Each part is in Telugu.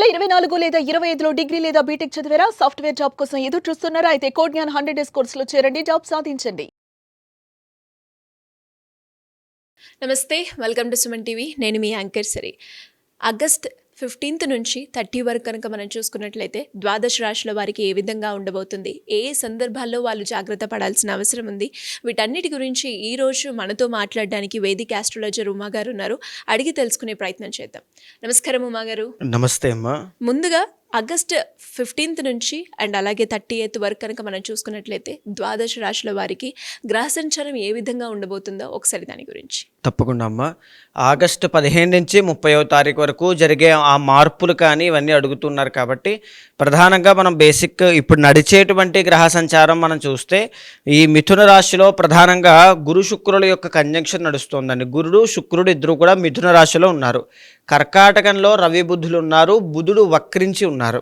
2024 లేదా 25లో డిగ్రీ లేదా బీటెక్ చదివారా? సాఫ్ట్‌వేర్ జాబ్ కోసం ఎదురు చూస్తున్నారా? అయితే కోడ్ జ్ఞాన్ 100 డేస్ కోర్సులో చేరండి. జాబ్ సాధించండి. నమస్తే, వెల్కమ్ టు సుమన్ టీవీ. నేను మీ యాంకర్ సిరి. ఆగస్ట్ 15th నుంచి 30 వరకు కనుక మనం చూసుకున్నట్లయితే ద్వాదశ రాశుల వారికి ఏ విధంగా ఉండబోతుంది, ఏ సందర్భాల్లో వాళ్ళు జాగ్రత్త పడాల్సిన అవసరం ఉంది, వీటన్నిటి గురించి ఈరోజు మనతో మాట్లాడడానికి వేదిక ఆస్ట్రాలజర్ ఉమా గారు ఉన్నారు. అడిగి తెలుసుకునే ప్రయత్నం చేద్దాం. నమస్కారం ఉమా గారు. నమస్తే అమ్మా. ముందుగా ఆగస్ట్ 15th నుంచి అండ్ అలాగే 30th వరకు కనుక మనం చూసుకున్నట్లయితే ద్వాదశ రాశుల వారికి గ్రహ సంచారం ఏ విధంగా ఉండబోతుందో ఒకసారి దాని గురించి. తప్పకుండా అమ్మా. ఆగస్టు 15 నుంచి 30వ తారీఖు వరకు జరిగే ఆ మార్పులు కానీ ఇవన్నీ అడుగుతున్నారు కాబట్టి ప్రధానంగా మనం బేసిక్ ఇప్పుడు నడిచేటువంటి గ్రహ సంచారం మనం చూస్తే ఈ మిథున రాశిలో ప్రధానంగా గురు శుక్రుల యొక్క కంజంక్షన్ నడుస్తుందండి. గురుడు శుక్రుడు ఇద్దరు కూడా మిథున రాశిలో ఉన్నారు. కర్కాటకంలో రవి బుధులు ఉన్నారు, బుధుడు వక్రించి ఉన్నారు.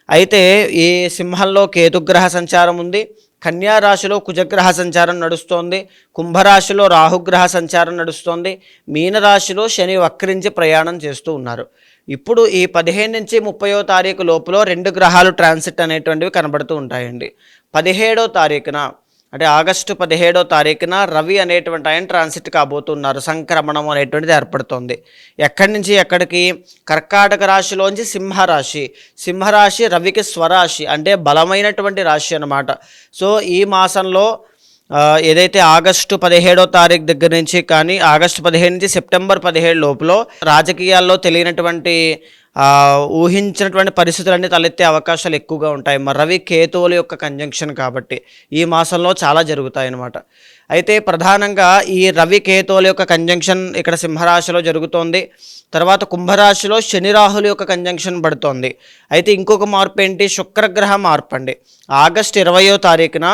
అయితే ఈ సింహంలో కేతుగ్రహ సంచారం ఉంది, కన్యా రాశిలో కుజగ్రహ సంచారం నడుస్తోంది, కుంభరాశిలో రాహుగ్రహ సంచారం నడుస్తోంది, మీనరాశిలో శని వక్రించి ప్రయాణం చేస్తూ ఉన్నారు. ఇప్పుడు ఈ 15 నుంచి 30వ తారీఖు లోపల 2 గ్రహాలు ట్రాన్సిట్ అనేటువంటివి కనబడుతూ ఉంటాయండి. 17వ తారీఖున అంటే ఆగస్టు 17వ తారీఖున రవి అనేటువంటి ఆయన ట్రాన్సిట్ కాబోతున్నారు. సంక్రమణం అనేటువంటిది ఏర్పడుతుంది. ఎక్కడి నుంచి ఎక్కడికి? కర్కాటక రాశిలోంచి సింహరాశి రవికి స్వరాశి, అంటే బలమైనటువంటి రాశి అన్నమాట. సో ఈ మాసంలో ఏదైతే ఆగస్టు 17వ తారీఖు దగ్గర నుంచి కానీ ఆగస్టు 15 నుంచి సెప్టెంబర్ 17 లోపల రాజకీయాల్లో తెలియనటువంటి ఊహించినటువంటి పరిస్థితులన్నీ తలెత్తే అవకాశాలు ఎక్కువగా ఉంటాయి. రవి కేతువుల యొక్క కంజంక్షన్ కాబట్టి ఈ మాసంలో చాలా జరుగుతాయి అన్నమాట. అయితే ప్రధానంగా ఈ రవి కేతువుల యొక్క కంజంక్షన్ ఇక్కడ సింహరాశిలో జరుగుతోంది. తర్వాత కుంభరాశిలో శని రాహుల యొక్క కంజంక్షన్ పడుతోంది. అయితే ఇంకొక మార్పు ఏంటి? శుక్రగ్రహ మార్పు అండి. ఆగస్టు 20వ తారీఖున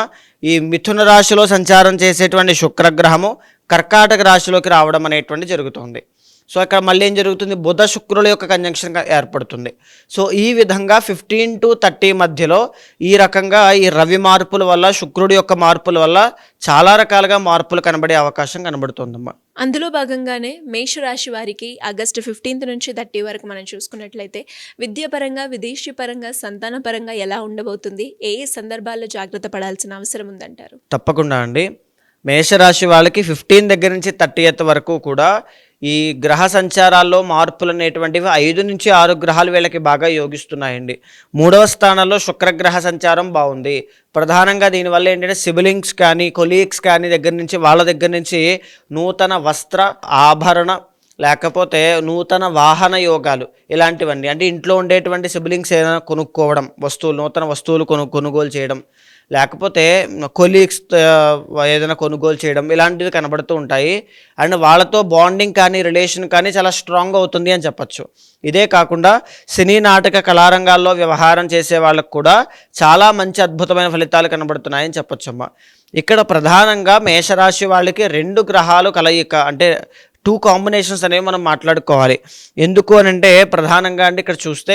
ఈ మిథున రాశిలో సంచారం చేసేటువంటి శుక్రగ్రహము కర్కాటక రాశిలోకి రావడం అనేటువంటి జరుగుతుంది. సో ఇక్కడ మళ్ళీ ఏం జరుగుతుంది? బుధ శుక్రుల యొక్క కంజంక్షన్ ఏర్పడుతుంది. సో ఈ విధంగా 15 to 30 మధ్యలో ఈ రకంగా ఈ రవి మార్పుల వల్ల, శుక్రుడి యొక్క మార్పుల వల్ల చాలా రకాలుగా మార్పులు కనబడే అవకాశం కనబడుతుందమ్మా. అందులో భాగంగానే మేషరాశి వారికి ఆగస్టు 15th నుంచి 30 వరకు మనం చూసుకున్నట్లయితే విద్యాపరంగా, విదేశీ పరంగా, సంతాన పరంగా ఎలా ఉండబోతుంది, ఏ సందర్భాల్లో జాగ్రత్త పడాల్సిన అవసరం ఉందంటారు? తప్పకుండా అండి. మేషరాశి వాళ్ళకి 15 దగ్గర నుంచి 30th వరకు కూడా ఈ గ్రహ సంచారాల్లో మార్పులు అనేటువంటివి 5 నుంచి 6 గ్రహాలు వీళ్ళకి బాగా యోగిస్తున్నాయండి. 3వ స్థానంలో శుక్రగ్రహ సంచారం బాగుంది. ప్రధానంగా దీనివల్ల ఏంటంటే సిబిలింగ్స్ కానీ, కొలీగ్స్ కానీ వాళ్ళ దగ్గర నుంచి నూతన వస్త్ర ఆభరణ లేకపోతే నూతన వాహన యోగాలు ఇలాంటివన్నీ, అంటే ఇంట్లో ఉండేటువంటి సిబిలింగ్స్ ఏదైనా కొనుక్కోవడం, నూతన వస్తువులు కొనుగోలు చేయడం, లేకపోతే కొలీగ్స్ ఏదైనా కొనుగోలు చేయడం, ఇలాంటివి కనబడుతూ ఉంటాయి. అండ్ వాళ్ళతో బాండింగ్ కానీ, రిలేషన్ కానీ చాలా స్ట్రాంగ్ అవుతుంది అని చెప్పచ్చు. ఇదే కాకుండా సినీ నాటక కళారంగాల్లో వ్యవహారం చేసే వాళ్ళకు కూడా చాలా మంచి అద్భుతమైన ఫలితాలు కనబడుతున్నాయని చెప్పొచ్చమ్మా. ఇక్కడ ప్రధానంగా మేషరాశి వాళ్ళకి 2 గ్రహాలు కలయిక, అంటే 2 కాంబినేషన్స్ అనేవి మనం మాట్లాడుకోవాలి. ఎందుకు అని అంటే ప్రధానంగా అంటే ఇక్కడ చూస్తే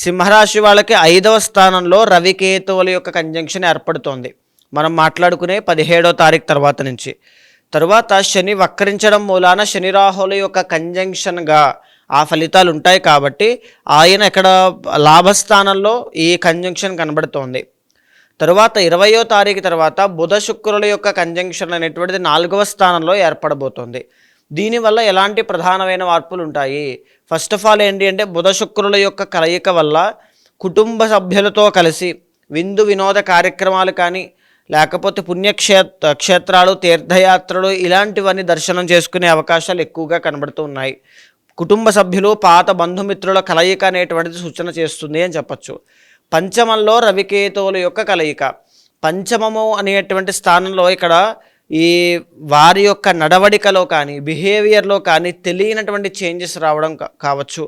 సింహరాశి వాళ్ళకి 5వ స్థానంలో రవికేతువుల యొక్క కంజంక్షన్ ఏర్పడుతోంది. మనం మాట్లాడుకునే 17వ తారీఖు తర్వాత శని వక్రించడం మూలాన శని రాహుల యొక్క కంజంక్షన్గా ఆ ఫలితాలు ఉంటాయి. కాబట్టి ఆయన ఇక్కడ లాభస్థానంలో ఈ కంజంక్షన్ కనబడుతోంది. తరువాత 20వ తారీఖు తర్వాత బుధ శుక్రుల యొక్క కంజంక్షన్ అనేటువంటిది 4వ స్థానంలో ఏర్పడబోతోంది. దీనివల్ల ఎలాంటి ప్రధానమైన మార్పులు ఉంటాయి? ఫస్ట్ ఆఫ్ ఆల్ ఏంటి అంటే బుధ శుక్రుల యొక్క కలయిక వల్ల కుటుంబ సభ్యులతో కలిసి విందు వినోద కార్యక్రమాలు కానీ, లేకపోతే క్షేత్రాలు, తీర్థయాత్రలు ఇలాంటివన్నీ దర్శనం చేసుకునే అవకాశాలు ఎక్కువగా కనబడుతూ ఉన్నాయి. కుటుంబ సభ్యులు, పాత బంధుమిత్రుల కలయిక అనేటువంటిది సూచన చేస్తుంది అని చెప్పచ్చు. పంచమంలో రవికేతువుల యొక్క కలయిక, పంచమము అనేటువంటి స్థానంలో ఇక్కడ ఈ వారి యొక్క నడవడికలో కానీ, బిహేవియర్లో కానీ తెలియనటువంటి చేంజెస్ రావడం కావచ్చు.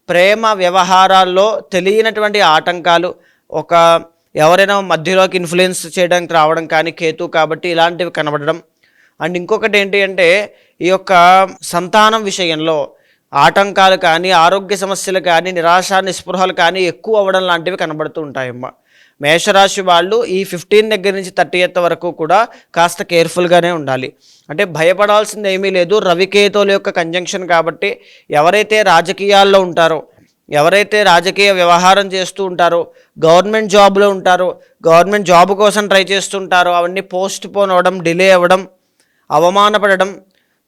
ప్రేమ వ్యవహారాల్లో తెలియనటువంటి ఆటంకాలు, ఎవరైనా మధ్యలోకి ఇన్ఫ్లుయెన్స్ చేయడానికి రావడం కానీ కేతు కాబట్టి ఇలాంటివి కనబడడం. అండ్ ఇంకొకటి ఏంటి అంటే ఈ యొక్క సంతానం విషయంలో ఆటంకాలు కానీ, ఆరోగ్య సమస్యలు కానీ, నిరాశ నిస్పృహలు కానీ ఎక్కువ అవ్వడం లాంటివి కనబడుతూ ఉంటాయమ్మా. మేషరాశి వాళ్ళు ఈ 15 దగ్గర నుంచి 30th వరకు కూడా కాస్త కేర్ఫుల్గానే ఉండాలి. అంటే భయపడాల్సింది ఏమీ లేదు. రవికేతువుల యొక్క కంజంక్షన్ కాబట్టి ఎవరైతే రాజకీయాల్లో ఉంటారో, ఎవరైతే రాజకీయ వ్యవహారం చేస్తూ ఉంటారో, గవర్నమెంట్ జాబ్లో ఉంటారో, గవర్నమెంట్ జాబ్ కోసం ట్రై చేస్తుంటారో, అవన్నీ పోస్ట్ పోన్ అవ్వడం, డిలే అవ్వడం, అవమానపడడం,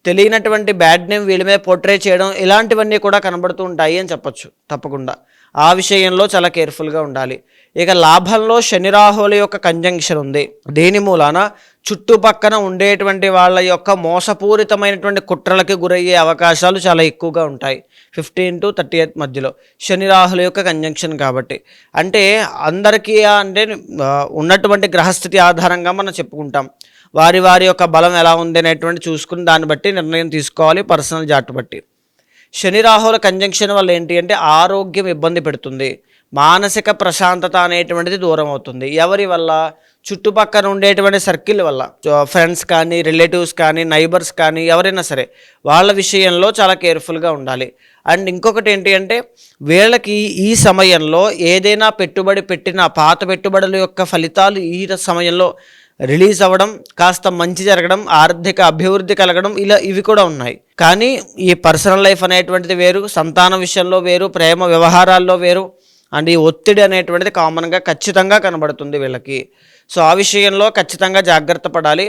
తెలియనటువంటి బ్యాడ్ నేమ్ వీళ్ళ మీద పోర్ట్రే చేయడం, ఇలాంటివన్నీ కూడా కనబడుతూ ఉంటాయి అని చెప్పొచ్చు. తప్పకుండా ఆ విషయంలో చాలా కేర్ఫుల్గా ఉండాలి. ఇక లాభంలో శని రాహువుల యొక్క కంజంక్షన్ ఉంది. దీని మూలాన చుట్టుపక్కన ఉండేటువంటి వాళ్ళ యొక్క మోసపూరితమైనటువంటి కుట్రలకి గురయ్యే అవకాశాలు చాలా ఎక్కువగా ఉంటాయి. 15 to 30 మధ్యలో శని రాహుల యొక్క కంజంక్షన్ కాబట్టి, అంటే అందరికీ అంటే ఉన్నటువంటి గ్రహస్థితి ఆధారంగా మనం చెప్పుకుంటాం. వారి వారి యొక్క బలం ఎలా ఉంది అనేటువంటి చూసుకుని దాన్ని బట్టి నిర్ణయం తీసుకోవాలి, పర్సనల్ జాట్ బట్టి. శని రాహుల కంజంక్షన్ వల్ల ఏంటి అంటే ఆరోగ్యం ఇబ్బంది పెడుతుంది, మానసిక ప్రశాంతత అనేటువంటిది దూరం అవుతుంది. ఎవరి వల్ల? చుట్టుపక్కల ఉండేటువంటి సర్కిల్ వల్ల, ఫ్రెండ్స్ కానీ, రిలేటివ్స్ కానీ, నైబర్స్ కానీ, ఎవరైనా సరే వాళ్ళ విషయంలో చాలా కేర్ఫుల్గా ఉండాలి. అండ్ ఇంకొకటి ఏంటి అంటే వీళ్ళకి ఈ సమయంలో ఏదైనా పెట్టుబడి పెట్టిన పాత పెట్టుబడుల యొక్క ఫలితాలు ఈ సమయంలో రిలీజ్ అవ్వడం, కాస్త మంచి జరగడం, ఆర్థిక అభివృద్ధి కలగడం, ఇవి కూడా ఉన్నాయి. కానీ ఈ పర్సనల్ లైఫ్ అనేటువంటిది వేరు, సంతానం విషయంలో వేరు, ప్రేమ వ్యవహారాల్లో వేరు, అండ్ ఈ ఒత్తిడి అనేటువంటిది కామన్గా ఖచ్చితంగా కనబడుతుంది వీళ్ళకి. సో ఆ విషయంలో ఖచ్చితంగా జాగ్రత్త పడాలి.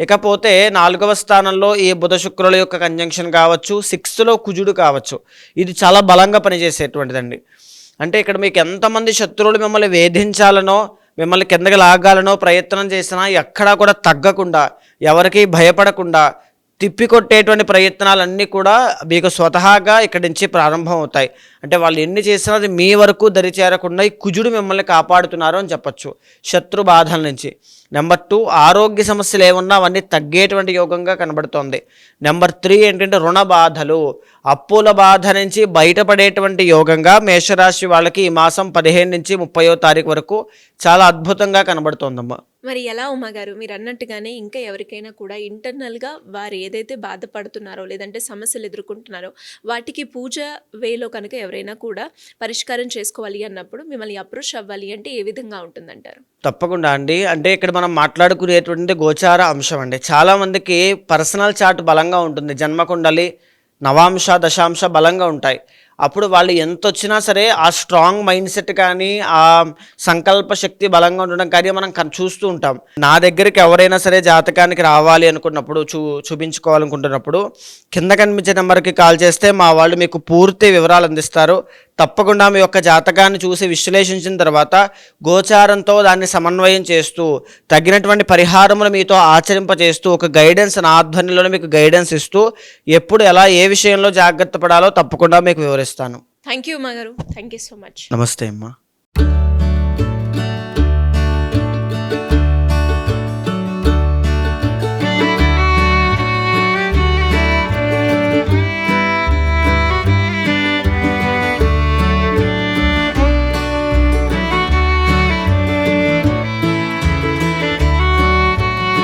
ఇకపోతే 4వ స్థానంలో ఈ బుధ శుక్రుల యొక్క కంజంక్షన్ కావచ్చు, 6th కుజుడు కావచ్చు. ఇది చాలా బలంగా పనిచేసేటువంటిదండి. అంటే ఇక్కడ మీకు ఎంతమంది శత్రువులు మిమ్మల్ని వేధించాలనో, మిమ్మల్ని కిందకి లాగాలనో ప్రయత్నం చేసినా ఎక్కడా కూడా తగ్గకుండా, ఎవరికి భయపడకుండా తిప్పికొట్టేటువంటి ప్రయత్నాలన్నీ కూడా మీకు స్వతహాగా ఇక్కడి నుంచి ప్రారంభం అవుతాయి. అంటే వాళ్ళు ఎన్ని చేసినా అది మీ వరకు దరిచేరకుండా ఈ కుజుడు మిమ్మల్ని కాపాడుతున్నారు అని చెప్పచ్చు శత్రు బాధల నుంచి. నెంబర్ 2, ఆరోగ్య సమస్యలు ఏమున్నా అవన్నీ తగ్గేటువంటి యోగంగా కనబడుతోంది. నెంబర్ 3 ఏంటంటే రుణ బాధలు, అప్పుల బాధ నుంచి బయటపడేటువంటి యోగంగా మేషరాశి వాళ్ళకి ఈ మాసం 15 నుంచి 30వ తారీఖు వరకు చాలా అద్భుతంగా కనబడుతోందమ్మా. మరి ఎలా ఉమ్మగారు మీరు అన్నట్టుగానే ఇంకా ఎవరికైనా కూడా ఇంటర్నల్గా వారు ఏదైతే బాధపడుతున్నారో లేదంటే సమస్యలు ఎదుర్కొంటున్నారో వాటికి పూజ వేలో కనుక ఎవరైనా కూడా పరిష్కారం చేసుకోవాలి అన్నప్పుడు మిమ్మల్ని అప్రోచ్ అవ్వాలి అంటే ఏ విధంగా ఉంటుందంటారు? తప్పకుండా అండి. అంటే ఇక్కడ మనం మాట్లాడుకునేటువంటి గోచార అంశం అండి. చాలామందికి పర్సనల్ చార్ట్ బలంగా ఉంటుంది, జన్మకుండలి, నవాంశ, దశాంశ బలంగా ఉంటాయి. అప్పుడు వాళ్ళు ఎంత వచ్చినా సరే ఆ స్ట్రాంగ్ మైండ్ సెట్ కానీ, ఆ సంకల్ప శక్తి బలంగా ఉండడం కానీ మనం చూస్తూ ఉంటాం. నా దగ్గరికి ఎవరైనా సరే జాతకానికి రావాలి అనుకున్నప్పుడు, చూపించుకోవాలనుకుంటున్నప్పుడు కింద కనిపించే నెంబర్కి కాల్ చేస్తే మా వాళ్ళు మీకు పూర్తి వివరాలు అందిస్తారు. తప్పకుండా మీ యొక్క జాతకాన్ని చూసి విశ్లేషించిన తర్వాత గోచారంతో దాన్ని సమన్వయం చేస్తూ తగినటువంటి పరిహారములు మీతో ఆచరింపజేస్తూ ఒక గైడెన్స్ నా ఆధ్వర్యంలోనే మీకు గైడెన్స్ ఇస్తూ ఎప్పుడు ఎలా ఏ విషయంలో జాగ్రత్త పడాలో తప్పకుండా మీకు వివరిస్తాను. థ్యాంక్ యూ ఉమ్మగారు, థ్యాంక్ యూ సో మచ్. నమస్తే అమ్మా.